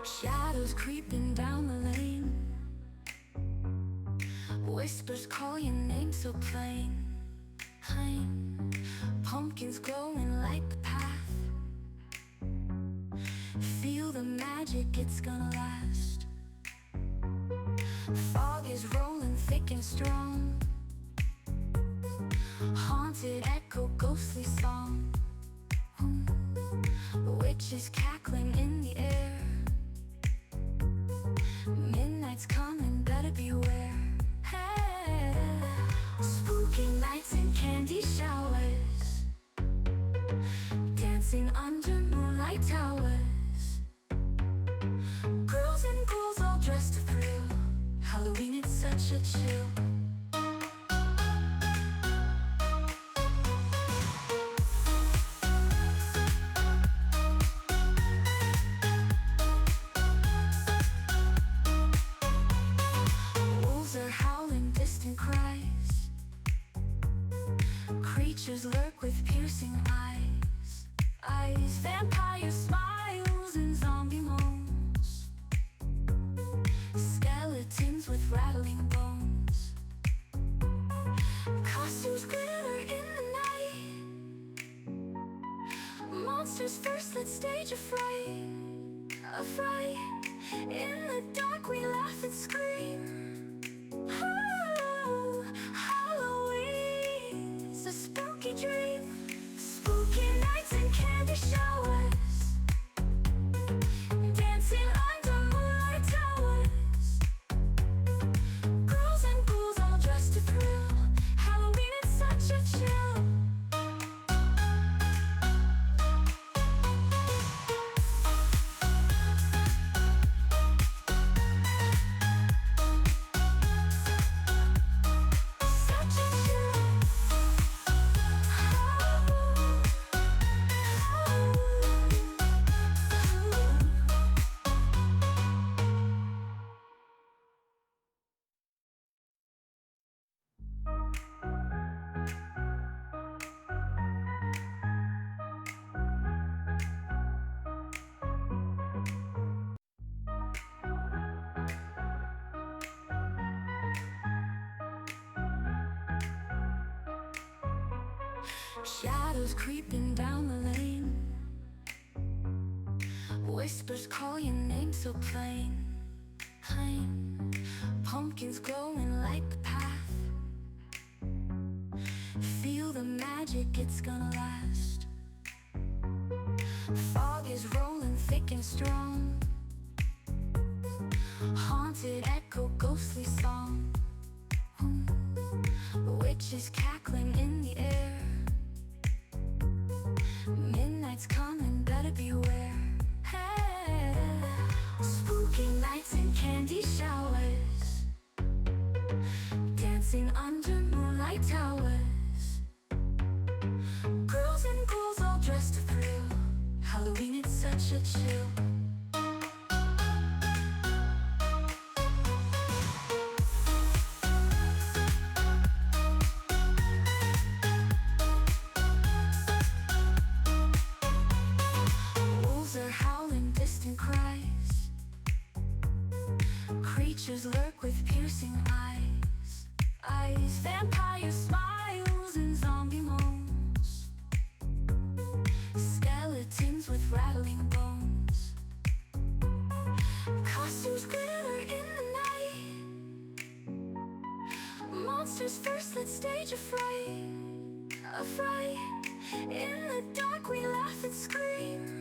Shadows creeping down the lane, whispers call your name so plain. Pumpkins glowing like the path. Feel the magic, it's gonna last. Fog is rolling thick and strong. Haunted echo, ghostly song. Witches cackling in the air. Midnight's coming, better beware. Hey. Spooky nights and candy showers, dancing under moonlight towers. Girls and ghouls all dressed to thrill. Halloween, it's such a chill. Cries, creatures lurk with piercing eyes. Vampire smiles and zombie moans. Skeletons with rattling bones. Costumes glitter in the night. Monsters first, let's stage a fright. A fright. In the dark we laugh and scream. A spooky dream, spooky nights and candy showers, dancing under moonlight towers. Girls and ghouls all dressed to thrill. Halloween, it's such a chill. Shadows creeping down the lane, whispers call your name so plain. Pumpkins glowing like the path. Feel the magic, it's gonna last. Fog is rolling thick and strong. Haunted echo, ghostly song. Witches cackling in the air. Midnight's coming, better beware. Hey. Spooky nights and candy showers, dancing under moonlight towers. Girls and ghouls all dressed to thrill. Halloween, it's such a chill. Cries, creatures lurk with piercing eyes. Vampire smiles and zombie moans. Skeletons with rattling bones. Costumes glitter in the night. Monsters first, let's stage a fright. A fright. In the dark we laugh and scream.